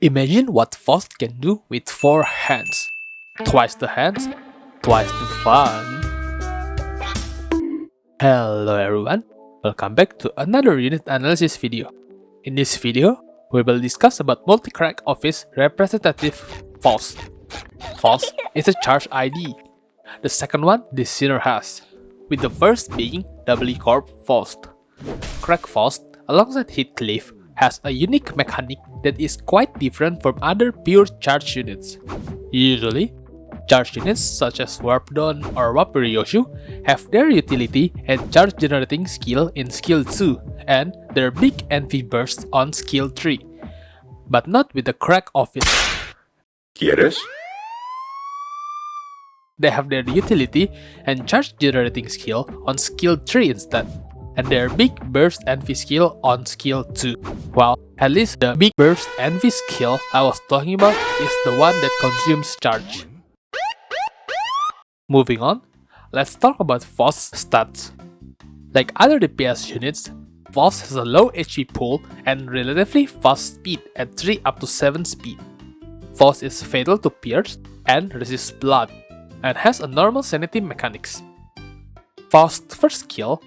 Imagine what FAUST can do with 4 hands. Twice the hands, twice the fun. Hello everyone, welcome back to another unit analysis video. In this video, we will discuss about multi-crack office representative FAUST. FAUST is a charge ID. The second one this sinner has, with the first being doubly corp FAUST. Crack FAUST alongside Heathcliff has a unique mechanic that is quite different from other pure charge units. Usually, charge units such as Warp Dawn or Wapiriyoshu have their utility and charge generating skill in skill 2 and their big envy burst on skill 3, but not with the Crack office. ¿Quieres? They have their utility and charge generating skill on skill 3 instead, and their big burst envy skill on skill 2. Well, at least the big burst envy skill I was talking about is the one that consumes charge. Moving on, let's talk about FAUST stats. Like other DPS units, FAUST has a low HP pool and relatively fast speed at 3 up to 7 speed. FAUST is fatal to pierce and resists blood, and has a normal sanity mechanics. FAUST first skill,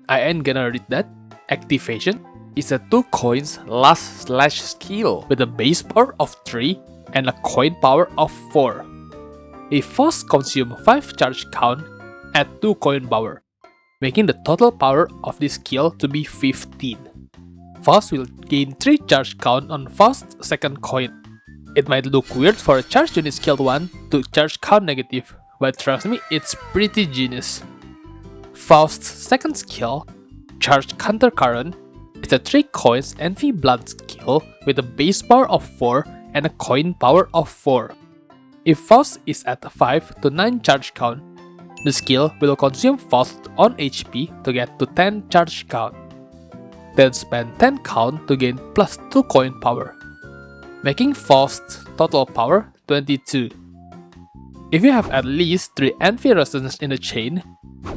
I ain't gonna read that, activation, is a 2 coins last slash skill with a base power of 3 and a coin power of 4. If FAUST consume 5 charge count, add 2 coin power, making the total power of this skill to be 15. FAUST will gain 3 charge count on FAUST second coin. It might look weird for a charge unit skill 1 to charge count negative, but trust me, it's pretty genius. FAUST's second skill, Charge Counter Current, is a 3 coins envy blood skill with a base power of 4 and a coin power of 4. If FAUST is at 5 to 9 charge count, the skill will consume FAUST on HP to get to 10 charge count. Then spend 10 count to gain plus 2 coin power, making FAUST's total power 22. If you have at least 3 envy resonance in the chain,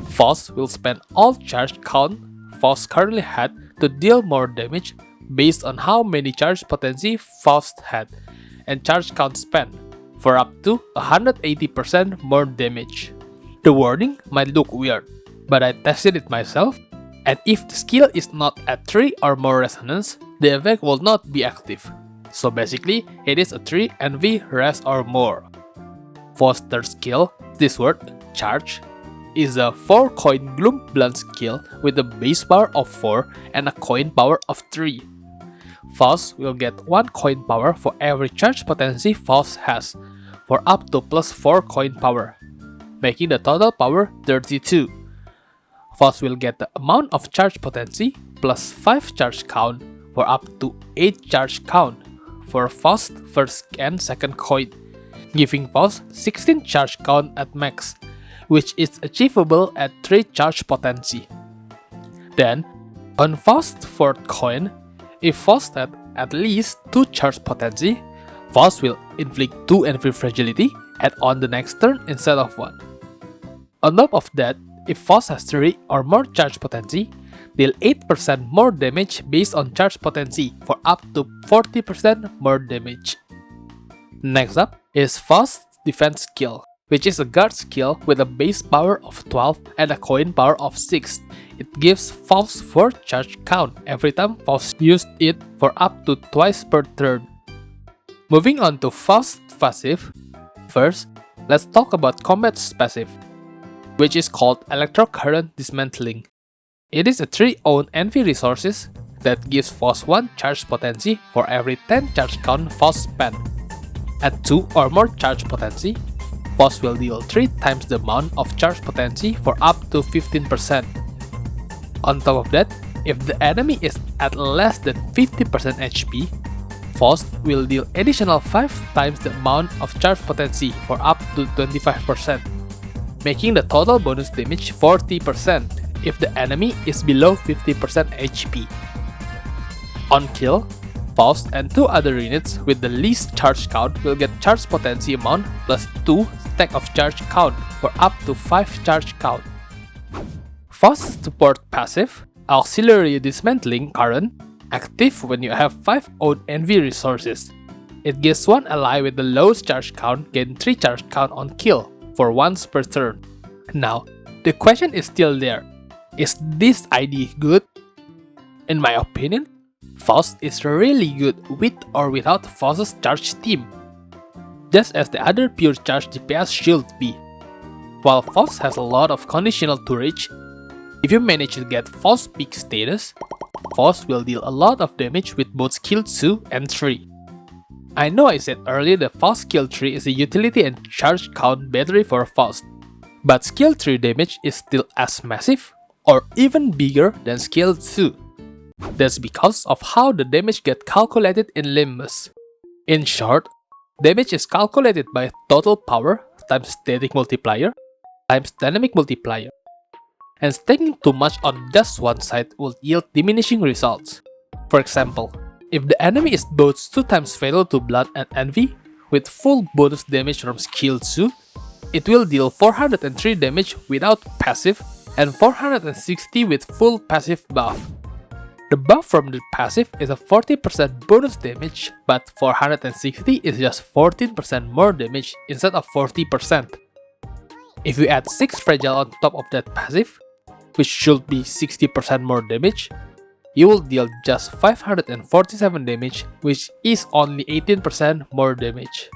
FAUST will spend all charge count FAUST currently had to deal more damage based on how many charge potency FAUST had and charge count spent, for up to 180% more damage. The wording might look weird, but I tested it myself, and if the skill is not at 3 or more resonance, the effect will not be active. So basically, it is a 3 envy res or more. FAUST's third skill, this word, charge, is a 4 coin gloom blunt skill with a base power of 4 and a coin power of 3. FAUST will get 1 coin power for every charge potency FAUST has, for up to plus 4 coin power, making the total power 32. FAUST will get the amount of charge potency plus 5 charge count for up to 8 charge count for FAUST first and second coin, giving FAUST 16 charge count at max, which is achievable at 3 charge potency. Then, on FAUST fourth coin, if FAUST had at least 2 charge potency, FAUST will inflict 2 envy fragility and on the next turn instead of 1. On top of that, if FAUST has 3 or more charge potency, deal 8% more damage based on charge potency for up to 40% more damage. Next up is FAUST's defense skill, which is a guard skill with a base power of 12 and a coin power of 6. It gives FAUST 4 charge count every time FAUST used it for up to twice per turn. Moving on to FAUST passive, first, let's talk about combat's passive, which is called Electrocurrent Dismantling. It is a 3 own envy resources that gives FAUST 1 charge potency for every 10 charge count FAUST spent. At 2 or more charge potency, FAUST will deal 3 times the amount of charge potency for up to 15%. On top of that, if the enemy is at less than 50% HP, FAUST will deal additional 5 times the amount of charge potency for up to 25%, making the total bonus damage 40% if the enemy is below 50% HP. On kill, FAUST and 2 other units with the least charge count will get charge potency amount plus 2 stack of charge count for up to 5 charge count. FAUST support passive, Auxiliary Dismantling Current, active when you have 5 own envy resources. It gives one ally with the lowest charge count gain 3 charge count on kill for once per turn. Now, the question is still there. Is this ID good? In my opinion, FAUST is really good with or without FAUST's charge team, just as the other pure charge DPS should be. While FAUST has a lot of conditional to reach, if you manage to get FAUST peak status, FAUST will deal a lot of damage with both skill 2 and 3. I know I said earlier that FAUST skill 3 is a utility and charge count battery for FAUST, but skill 3 damage is still as massive or even bigger than skill 2. That's because of how the damage gets calculated in Limbus. In short, damage is calculated by total power times static multiplier times dynamic multiplier, and stacking too much on just one side will yield diminishing results. For example, if the enemy is both 2 times fatal to Blood and Envy with full bonus damage from skill 2, it will deal 403 damage without passive and 460 with full passive buff. The buff from the passive is a 40% bonus damage, but 460 is just 14% more damage instead of 40%. If you add 6 fragile on top of that passive, which should be 60% more damage, you will deal just 547 damage, which is only 18% more damage.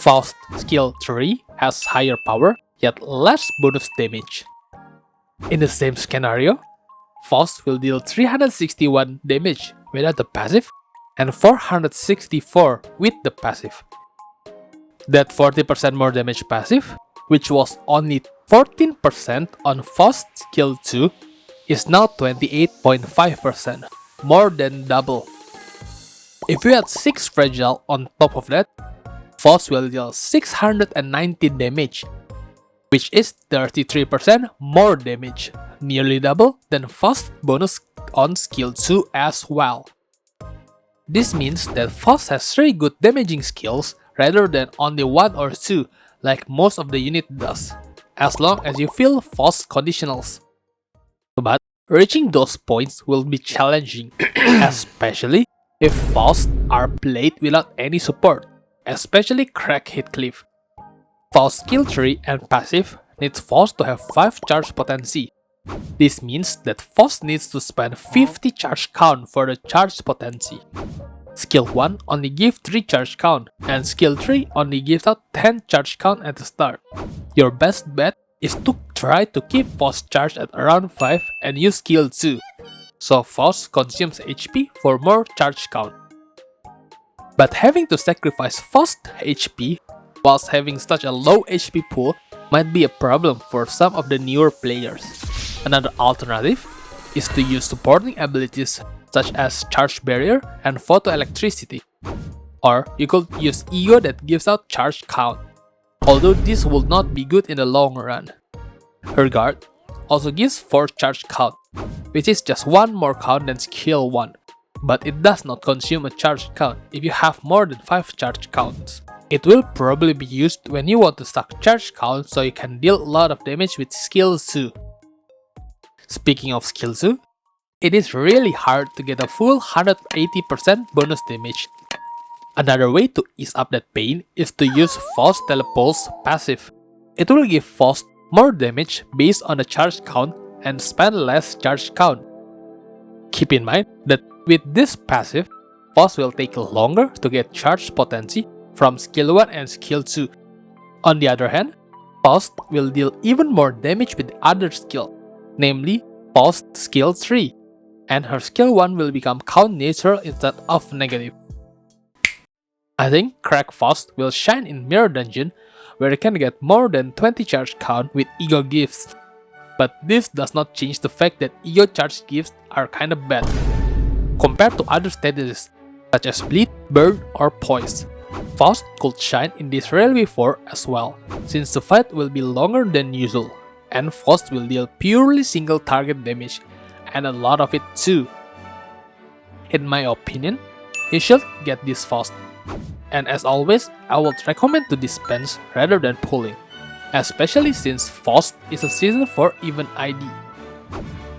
FAUST skill 3 has higher power, yet less bonus damage. In the same scenario, FAUST will deal 361 damage without the passive and 464 with the passive. That 40% more damage passive, which was only 14% on FAUST skill 2, is now 28.5%, more than double. If you add 6 fragile on top of that, FAUST will deal 690 damage, which is 33% more damage, nearly double than FAUST bonus on skill 2 as well. This means that FAUST has 3 good damaging skills rather than only 1 or 2 like most of the unit does, as long as you fill FAUST conditionals. But reaching those points will be challenging, especially if FAUST are played without any support, especially CRACKHEAD Cliff. FAUST skill 3 and passive needs FAUST to have 5 charge potency. This means that FAUST needs to spend 50 charge count for the charge potency. Skill 1 only gives 3 charge count, and skill 3 only gives out 10 charge count at the start. Your best bet is to try to keep FAUST charged at around 5 and use skill 2, so FAUST consumes HP for more charge count. But having to sacrifice FAUST HP whilst having such a low HP pool might be a problem for some of the newer players. Another alternative is to use supporting abilities such as Charge Barrier and Photoelectricity. Or you could use Ego that gives out charge count, although this will not be good in the long run. Her Guard also gives 4 charge count, which is just 1 more count than skill 1, but it does not consume a charge count if you have more than 5 charge counts. It will probably be used when you want to stack charge count so you can deal a lot of damage with skill 2. Speaking of skill 2, it is really hard to get a full 180% bonus damage. Another way to ease up that pain is to use FAUST Telepulse passive. It will give FAUST more damage based on the charge count and spend less charge count. Keep in mind that with this passive, FAUST will take longer to get charge potency from skill 1 and skill 2. On the other hand, FAUST will deal even more damage with the other skill, namely FAUST skill 3, and her skill 1 will become count neutral instead of negative. I think Crack FAUST will shine in Mirror Dungeon, where you can get more than 20 charge count with Ego gifts. But this does not change the fact that Ego charge gifts are kinda bad compared to other statuses such as Bleed, Burn, or Poise. FAUST could shine in this Railway 4 as well, since the fight will be longer than usual, and FAUST will deal purely single target damage, and a lot of it too. In my opinion, you should get this FAUST, and as always, I would recommend to dispense rather than pulling, especially since FAUST is a season 4 event ID.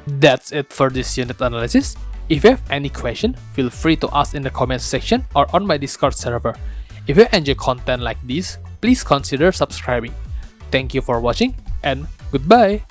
That's it for this unit analysis. If you have any question, feel free to ask in the comments section or on my Discord server. If you enjoy content like this, please consider subscribing. Thank you for watching and goodbye!